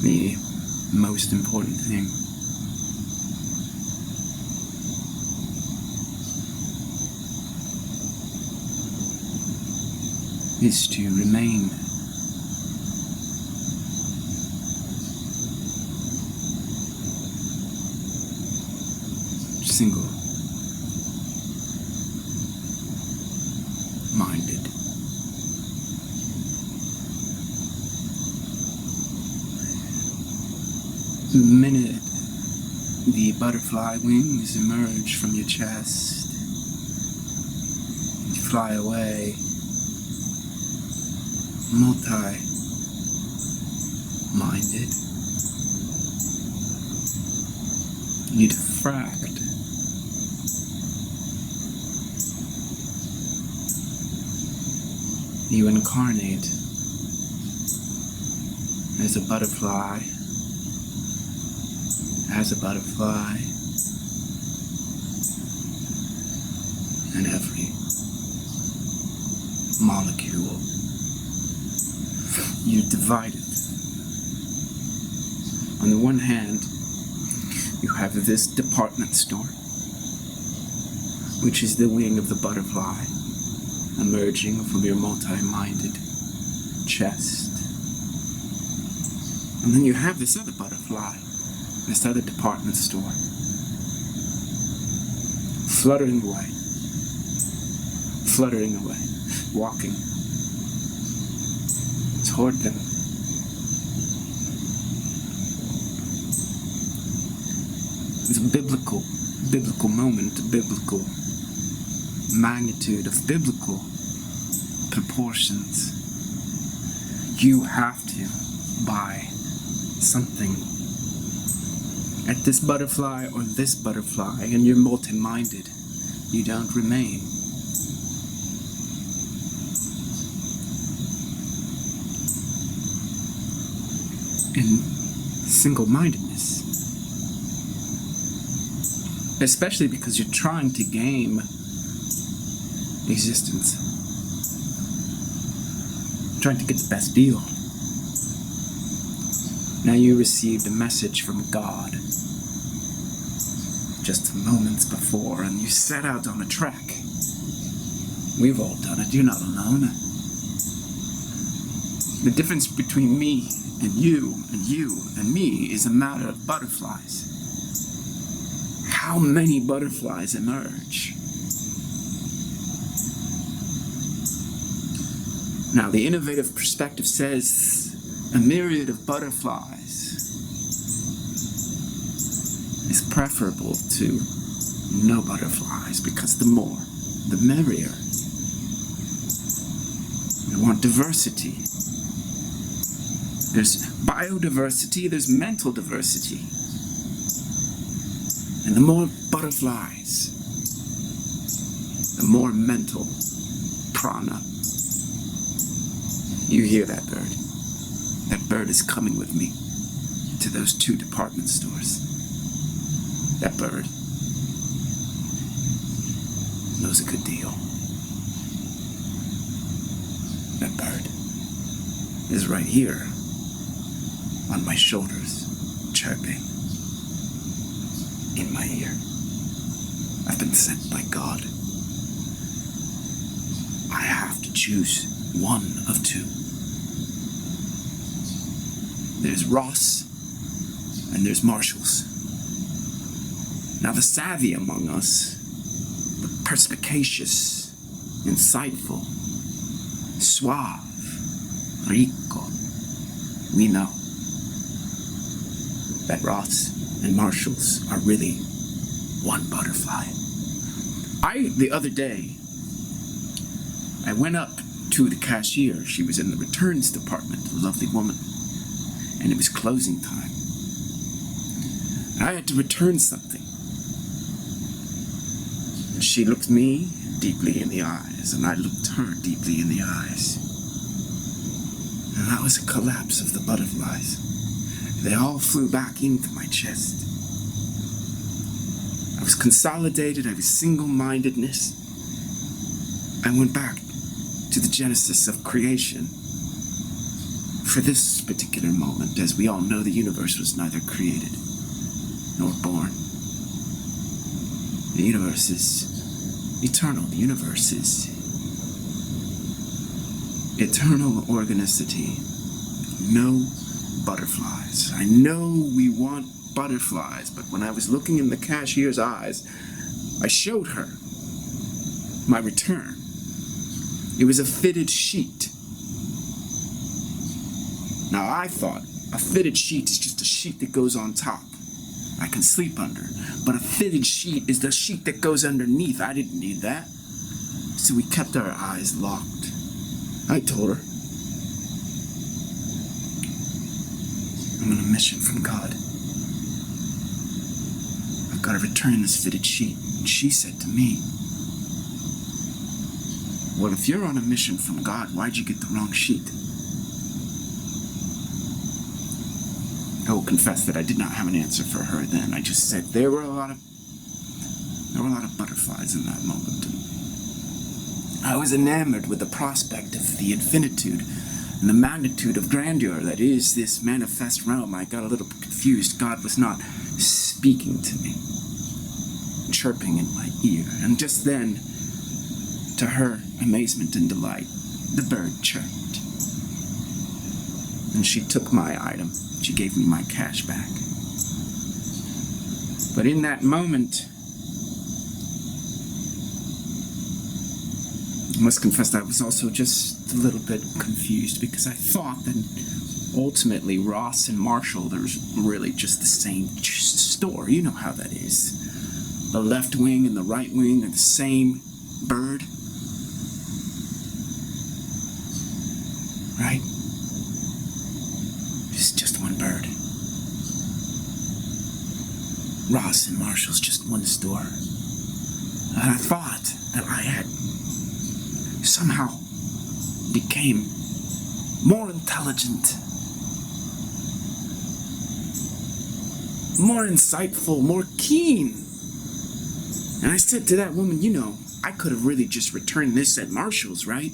The most important thing is to remain single-minded. The minute the butterfly wings emerge from your chest, you fly away, multi-minded. You diffract. You incarnate as a butterfly, and every molecule you divide it. On the one hand, you have this department store, which is the wing of the butterfly emerging from your multi-minded chest. And then you have this other butterfly, this other department store, fluttering away, walking toward them. It's a biblical moment, a biblical magnitude of biblical proportions. You have to buy something at this butterfly or this butterfly, and you're multi-minded. You don't remain. In single-mindedness. Especially because you're trying to game existence. Trying to get the best deal. Now you received a message from God just moments before, and you set out on a trek. We've all done it. You're not alone. The difference between me and you and me is a matter of butterflies. How many butterflies emerge? Now, the innovative perspective says a myriad of butterflies is preferable to no butterflies, because the more, the merrier. We want diversity. There's biodiversity, there's mental diversity. And the more butterflies, the more mental prana. You hear that bird? That bird is coming with me to those 2 department stores. That bird knows a good deal. That bird is right here on my shoulders, chirping in my ear. I've been sent by God. I have to choose one of 2. There's Ross and there's Marshalls. Now the savvy among us, the perspicacious, insightful, suave, rico, we know that Ross and Marshalls are really one butterfly. The other day, I went up to the cashier. She was in the returns department, a lovely woman, and it was closing time. I had to return something. And she looked me deeply in the eyes, and I looked her deeply in the eyes. And that was a collapse of the butterflies. They all flew back into my chest. I was consolidated, I was single-mindedness. I went back to the genesis of creation, for this particular moment. As we all know, the universe was neither created nor born. The universe is eternal. The universe is eternal organicity. No butterflies. I know we want butterflies, but when I was looking in the cashier's eyes, I showed her my return. It was a fitted sheet. Now I thought a fitted sheet is just a sheet that goes on top I can sleep under, but a fitted sheet is the sheet that goes underneath. I didn't need that. So we kept our eyes locked. I told her, I'm on a mission from God. I've got to return this fitted sheet. And she said to me, well, if you're on a mission from God, why'd you get the wrong sheet? I will confess that I did not have an answer for her then. I just said there were a lot of butterflies in that moment. And I was enamored with the prospect of the infinitude and the magnitude of grandeur that is this manifest realm. I got a little confused. God was not speaking to me, chirping in my ear. And just then, to her amazement and delight, the bird chirped. And she took my item. She gave me my cash back. But in that moment, I must confess that I was also just a little bit confused, because I thought that ultimately Ross and Marshall, there's really just the same store. You know how that is. The left wing and the right wing are the same bird. Right? It's just one bird. Ross and Marshall's just one store. And I thought that I had somehow became more intelligent, more insightful, more keen. And I said to that woman, you know, I could have really just returned this at Marshall's, right?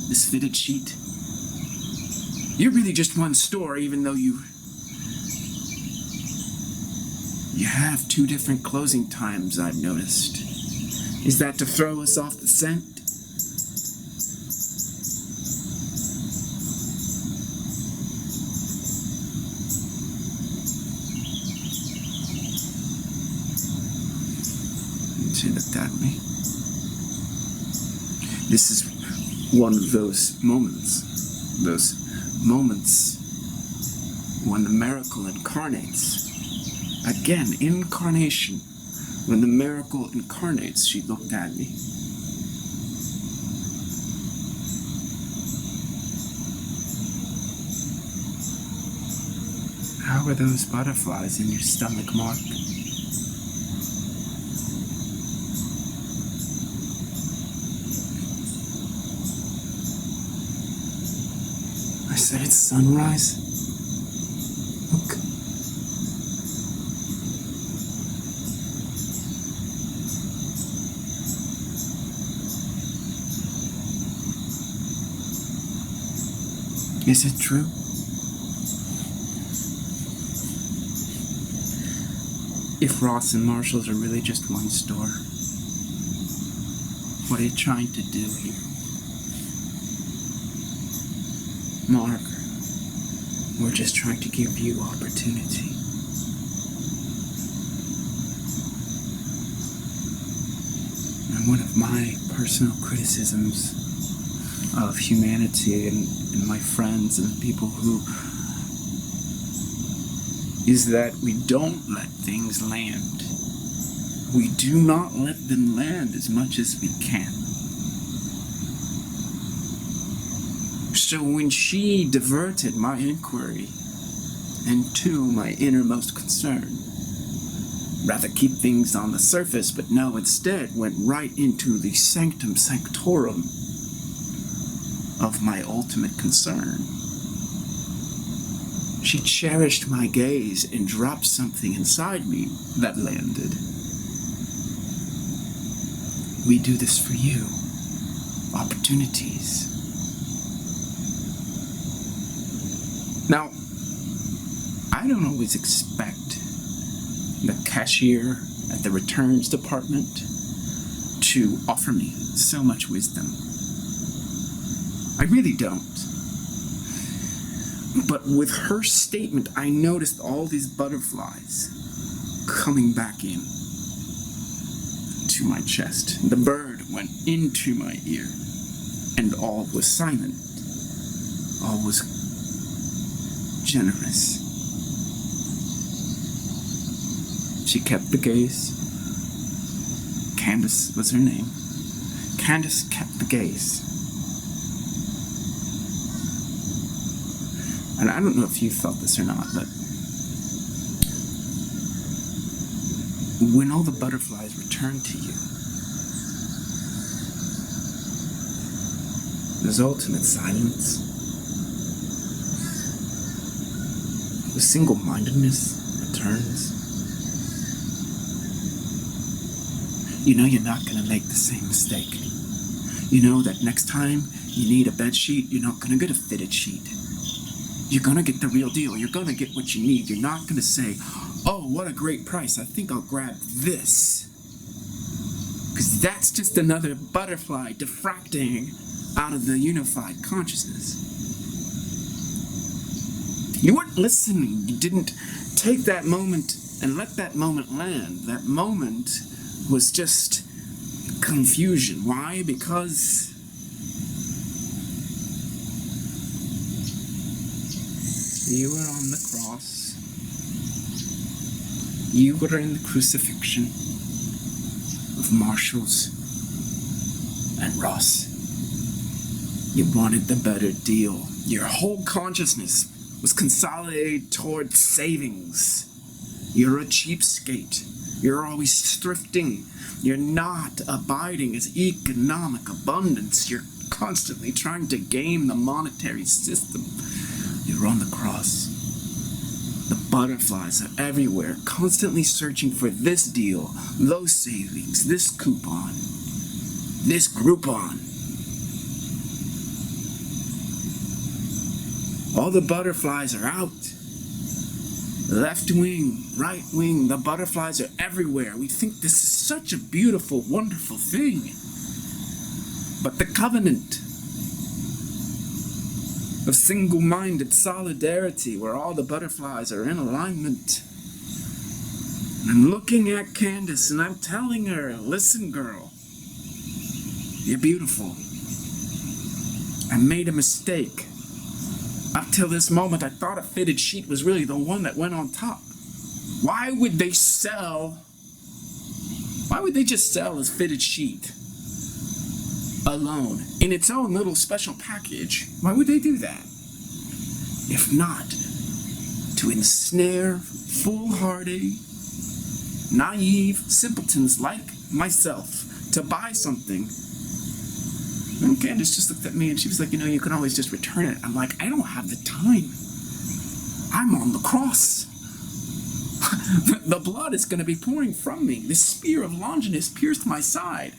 This fitted sheet. You're really just one store, even though you have two different closing times, I've noticed. Is that to throw us off the scent? And she looked at me. This is one of those moments when the miracle incarnates. Again, incarnation. When the miracle incarnates, she looked at me. How are those butterflies in your stomach, Mark? I said, it's sunrise. Look. Is it true? If Ross and Marshall's are really just one store, what are you trying to do here? Mark, we're just trying to give you opportunity. And one of my personal criticisms of humanity and my friends and people who is that we don't let things land. We do not let them land as much as we can. So when she diverted my inquiry into my innermost concern, rather keep things on the surface, but no, instead went right into the sanctum sanctorum of my ultimate concern. She cherished my gaze and dropped something inside me that landed. We do this for you. Opportunities. Now, I don't always expect the cashier at the returns department to offer me so much wisdom. I really don't. But with her statement, I noticed all these butterflies coming back in to my chest. The bird went into my ear, and all was silent. All was generous. She kept the gaze. Candace was her name. Candace kept the gaze. And I don't know if you felt this or not, but when all the butterflies returned to you, there's ultimate silence. The single-mindedness returns. You know you're not going to make the same mistake. You know that next time you need a bed sheet, you're not going to get a fitted sheet. You're going to get the real deal. You're going to get what you need. You're not going to say, oh, what a great price. I think I'll grab this. Because that's just another butterfly diffracting out of the unified consciousness. You weren't listening. You didn't take that moment and let that moment land. That moment was just confusion. Why? Because you were on the cross. You were in the crucifixion of Marshalls and Ross. You wanted the better deal. Your whole consciousness was consolidated toward savings. You're a cheapskate. You're always thrifting. You're not abiding as economic abundance. You're constantly trying to game the monetary system. You're on the cross. The butterflies are everywhere, constantly searching for this deal, those savings, this coupon, this Groupon. All the butterflies are out. Left wing, right wing, the butterflies are everywhere. We think this is such a beautiful, wonderful thing. But the covenant of single-minded solidarity, where all the butterflies are in alignment. And I'm looking at Candace and I'm telling her, listen, girl, you're beautiful. I made a mistake. Up till this moment, I thought a fitted sheet was really the one that went on top. Why would they just sell a fitted sheet alone in its own little special package? Why would they do that? If not to ensnare foolhardy, naive simpletons like myself to buy something. And Candace just looked at me and she was like, you can always just return it. I'm like, I don't have the time. I'm on the cross. The blood is going to be pouring from me. The spear of Longinus pierced my side.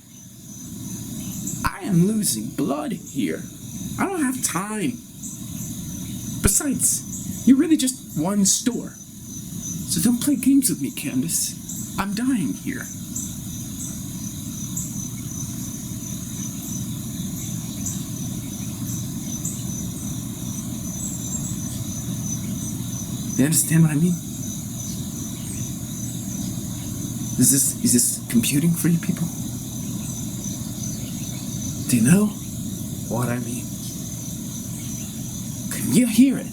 I am losing blood here. I don't have time. Besides, you're really just one store. So don't play games with me, Candace. I'm dying here. You understand what I mean? Is this computing for you people? Do you know what I mean? Can you hear it?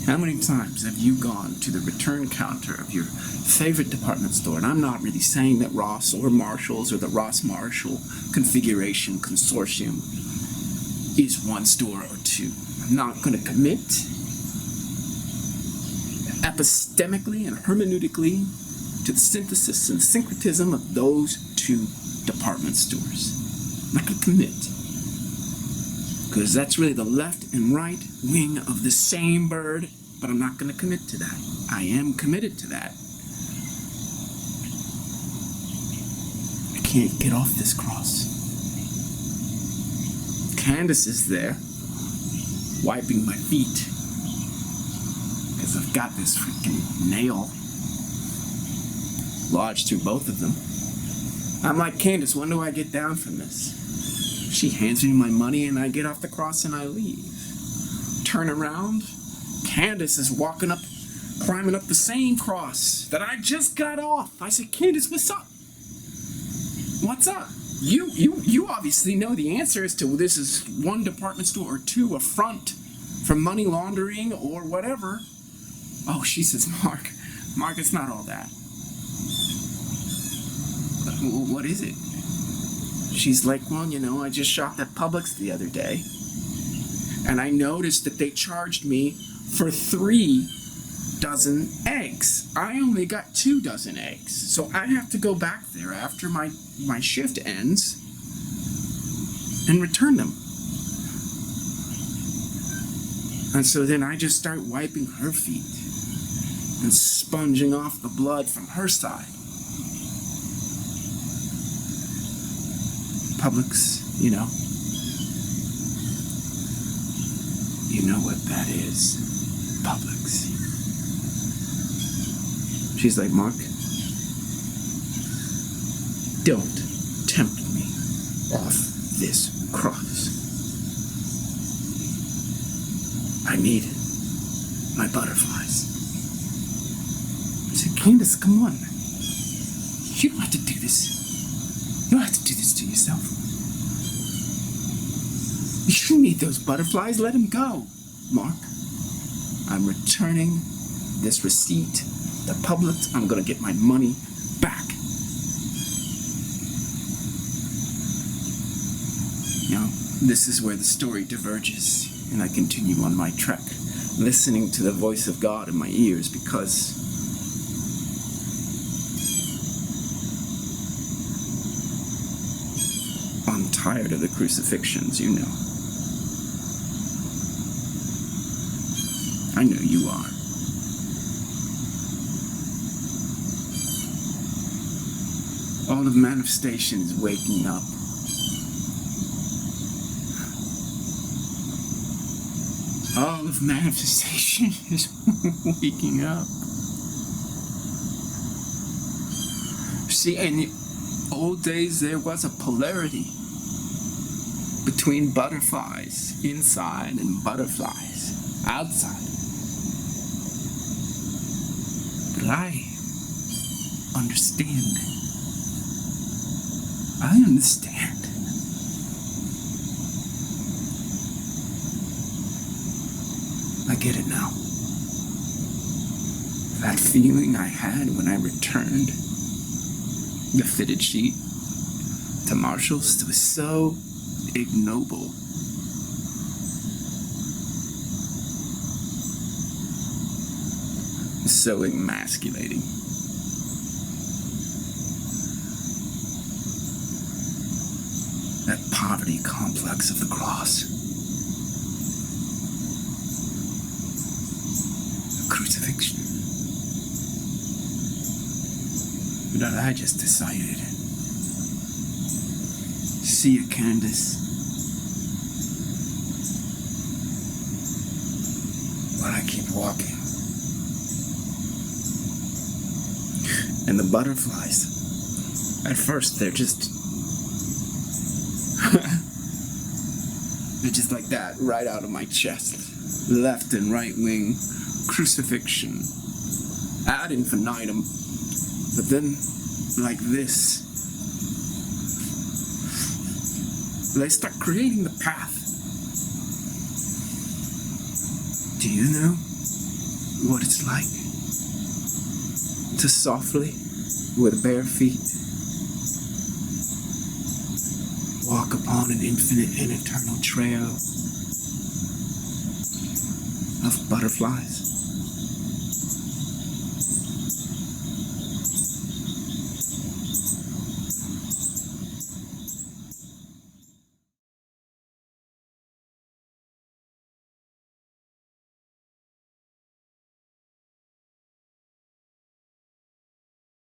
How many times have you gone to the return counter of your favorite department store? And I'm not really saying that Ross or Marshalls or the Ross-Marshall configuration consortium is one store or two. I'm not going to commit epistemically and hermeneutically to the synthesis and syncretism of those two department stores. I'm not going to commit. Because that's really the left and right wing of the same bird, but I'm not going to commit to that. I am committed to that. I can't get off this cross. Candace is there, wiping my feet, because I've got this freaking nail lodged through both of them. I'm like, Candace, when do I get down from this? She hands me my money and I get off the cross and I leave. Turn around, Candace is climbing up the same cross that I just got off. I said, Candace, what's up? What's up? You obviously know the answer as to this is one department store or two, a front for money laundering or whatever. Oh, she says, Mark, it's not all that. What is it? She's like, well, I just shopped at Publix the other day, and I noticed that they charged me for 3 dozen eggs. I only got 2 dozen eggs, so I have to go back there after my shift ends and return them. And so then I just start wiping her feet and sponging off the blood from her side. Publix, you know what that is. Publix. She's like, Mark, don't tempt me off this cross. I need my butterflies. I said, Candace, come on. You don't have to do this. You don't have to do this to yourself. You need those butterflies. Let them go. Mark, I'm returning this receipt to Publix. I'm going to get my money back. This is where the story diverges, and I continue on my trek, listening to the voice of God in my ears, because I'm tired of the crucifixions, I know you are. All of manifestation is waking up. All of manifestation is waking up. See, in the old days, there was a polarity between butterflies inside and butterflies outside. But I understand. I understand. I get it now. That feeling I had when I returned the fitted sheet to Marshall's was so ignoble. So emasculating. That poverty complex of the cross. The crucifixion. But I just decided. See you, Candace. But I keep walking. And the butterflies, at first they're just like that, right out of my chest. Left and right wing, crucifixion, ad infinitum. But then, like this, they start creating the path. Do you know what it's like to softly, with bare feet, walk upon an infinite and eternal trail of butterflies?